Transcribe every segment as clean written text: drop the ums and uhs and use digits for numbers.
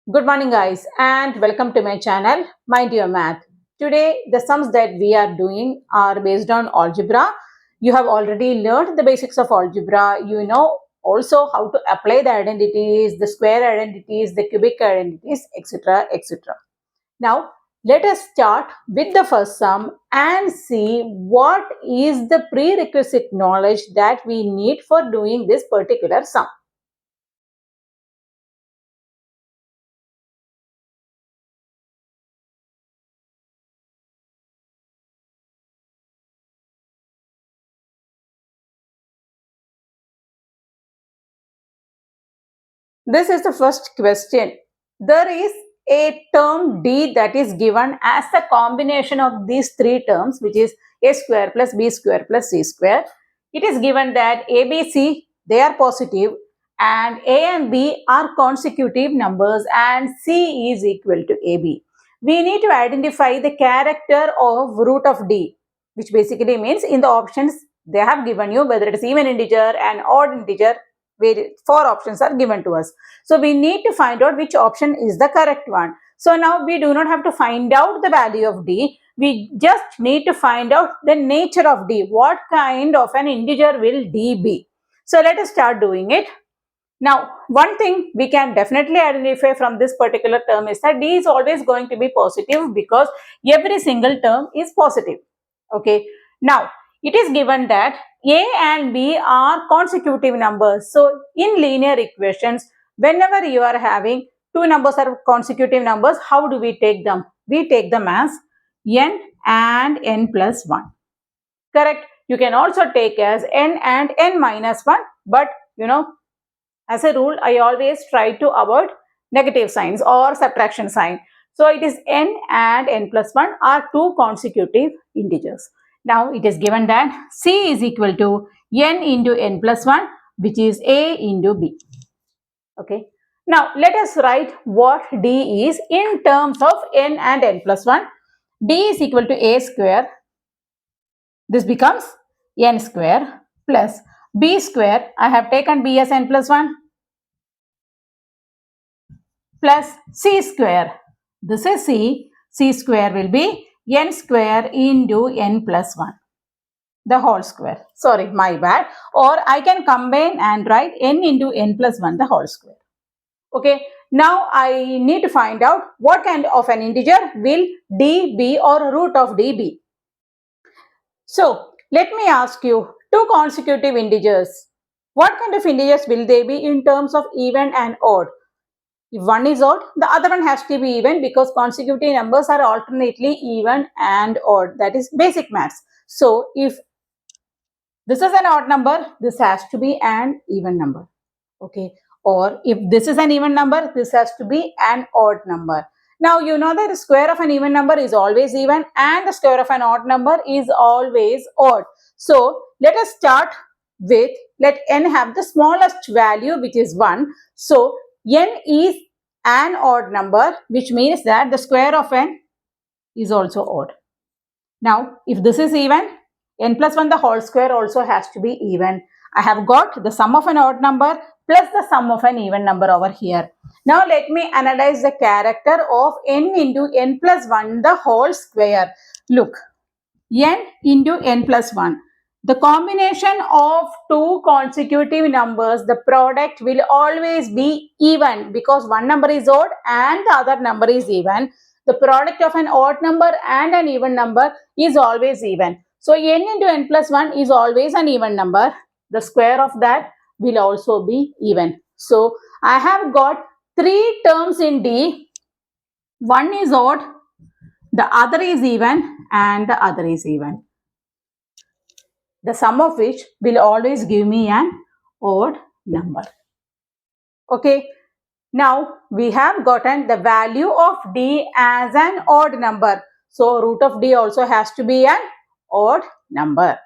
Good morning guys and welcome to my channel Mind Your Math. Today the sums that we are doing are based on algebra. You have already learned the basics of algebra. You know also how to apply the identities, the square identities, the cubic identities, etc. etc. Now let us start with the first sum and see what is the prerequisite knowledge that we need for doing this particular sum. This is the first question. There is a term d that is given as a combination of these three terms, which is a square plus b square plus c square. It is given that a, b, c, they are positive and a and b are consecutive numbers and c is equal to ab. We need to identify the character of root of d, which basically means in the options they have given you whether it is even integer and odd integer, where four options are given to us. So we need to find out which option is the correct one. So now we do not have to find out the value of d. We just need to find out the nature of d. What kind of an integer will d be? So let us start doing it. Now, one thing we can definitely identify from this particular term is that d is always going to be positive because every single term is positive. Okay. Now, it is given that a and b are consecutive numbers. So, in linear equations, whenever you are having two numbers are consecutive numbers, how do we take them? We take them as n and n plus 1. Correct? You can also take as n and n minus 1, but as a rule, I always try to avoid negative signs or subtraction sign. So it is n and n plus 1 are two consecutive integers. Now it is given that c is equal to n into n plus 1, which is a into b. Okay. Now let us write what d is in terms of n and n plus 1. D is equal to a square. This becomes n square plus b square. I have taken b as n plus 1 plus c square. This is c. C square will be n square into n plus 1. The whole square. Sorry, my bad. Or I can combine and write n into n plus 1 the whole square. Okay. Now I need to find out what kind of an integer will d be or root of d be. So let me ask you two consecutive integers. What kind of integers will they be in terms of even and odd? If one is odd, the other one has to be even because consecutive numbers are alternately even and odd. That is basic maths. So, if this is an odd number, this has to be an even number. Okay. Or if this is an even number, this has to be an odd number. Now, you know that the square of an even number is always even and the square of an odd number is always odd. So, let us start with, let n have the smallest value, which is 1. So, n is an odd number, which means that the square of n is also odd. Now, if this is even, n plus 1 the whole square also has to be even. I have got the sum of an odd number plus the sum of an even number over here. Now, let me analyze the character of n into n plus 1 the whole square. Look, n into n plus 1. The combination of two consecutive numbers, the product will always be even because one number is odd and the other number is even. The product of an odd number and an even number is always even. So, n into n plus 1 is always an even number. The square of that will also be even. So, I have got three terms in D. One is odd, the other is even, and the other is even. The sum of which will always give me an odd number. Okay. Now, we have gotten the value of D as an odd number. So, root of D also has to be an odd number.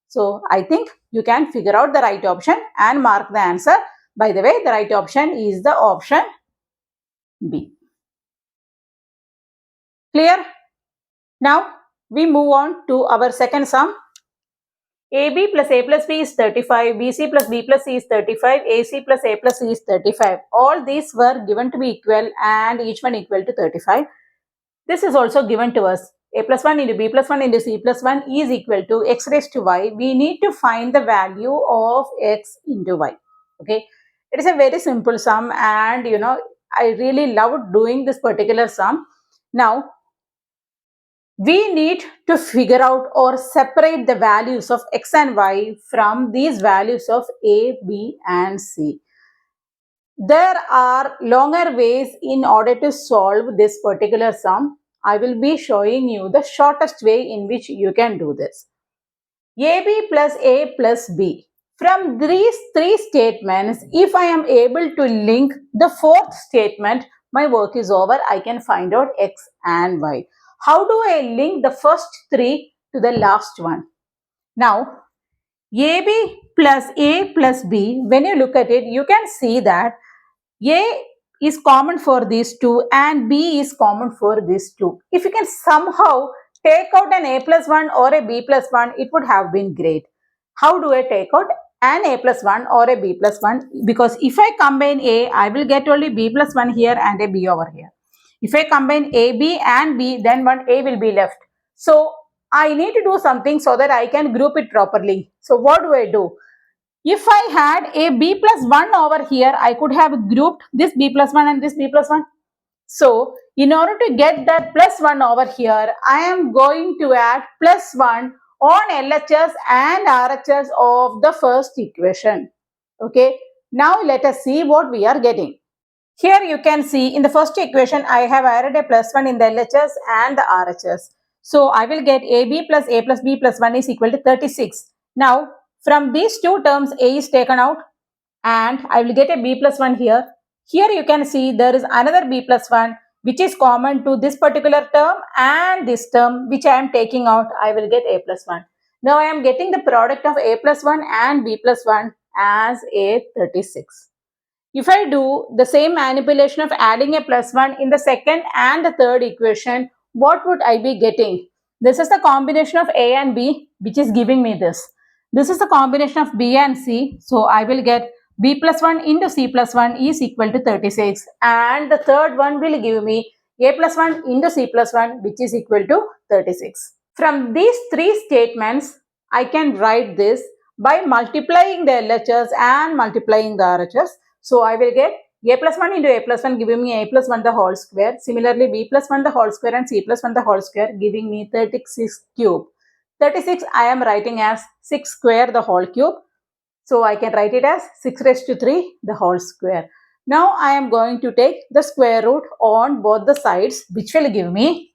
So, I think you can figure out the right option and mark the answer. By the way, the right option is the option B. Clear? Now, we move on to our second sum. AB plus A plus B is 35, BC plus B plus C is 35, AC plus A plus C is 35. All these were given to be equal and each one equal to 35. This is also given to us. A plus 1 into B plus 1 into C plus 1 is equal to x raised to y. We need to find the value of x into y. Okay. It is a very simple sum and I really loved doing this particular sum. Now, we need to figure out or separate the values of x and y from these values of A, B and C. There are longer ways in order to solve this particular sum. I will be showing you the shortest way in which you can do this. AB plus A plus B. From these three statements, if I am able to link the fourth statement, my work is over. I can find out x and y. How do I link the first three to the last one? Now, AB plus A plus B, when you look at it, you can see that A is common for these two and B is common for these two. If you can somehow take out an A plus 1 or a B plus 1, it would have been great. How do I take out an A plus 1 or a B plus 1? Because if I combine A, I will get only B plus 1 here and a B over here. If I combine A, B and B, then one A will be left. So, I need to do something so that I can group it properly. So, what do I do? If I had a B plus 1 over here, I could have grouped this B plus 1 and this B plus 1. So, in order to get that plus 1 over here, I am going to add plus 1 on LHS and RHS of the first equation. Okay. Now, let us see what we are getting. Here you can see in the first equation, I have added a plus 1 in the LHS and the RHS. So, I will get AB plus A plus B plus 1 is equal to 36. Now, from these two terms, A is taken out and I will get a B plus 1 here. Here you can see there is another B plus 1 which is common to this particular term and this term which I am taking out. I will get A plus 1. Now, I am getting the product of A plus 1 and B plus 1 as A 36. If I do the same manipulation of adding a plus 1 in the second and the third equation, what would I be getting? This is the combination of A and B which is giving me this. This is the combination of B and C. So, I will get B plus 1 into C plus 1 is equal to 36. And the third one will give me A plus 1 into C plus 1 which is equal to 36. From these three statements, I can write this by multiplying the LHS and multiplying the RHS. So, I will get A plus 1 into A plus 1 giving me A plus 1 the whole square. Similarly, B plus 1 the whole square and C plus 1 the whole square giving me 36 cube. 36 I am writing as 6 square the whole cube. So, I can write it as 6 raised to 3 the whole square. Now, I am going to take the square root on both the sides which will give me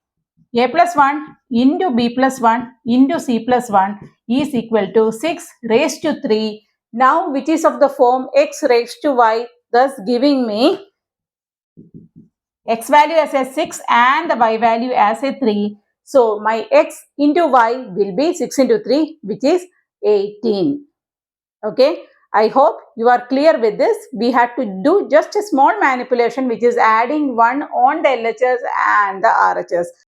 A plus 1 into B plus 1 into C plus 1 is equal to 6 raised to 3. Now, which is of the form x raised to y, thus giving me x value as a 6 and the y value as a 3. So, my x into y will be 6 into 3 which is 18. Okay. I hope you are clear with this. We had to do just a small manipulation which is adding 1 on the LHS and the RHS.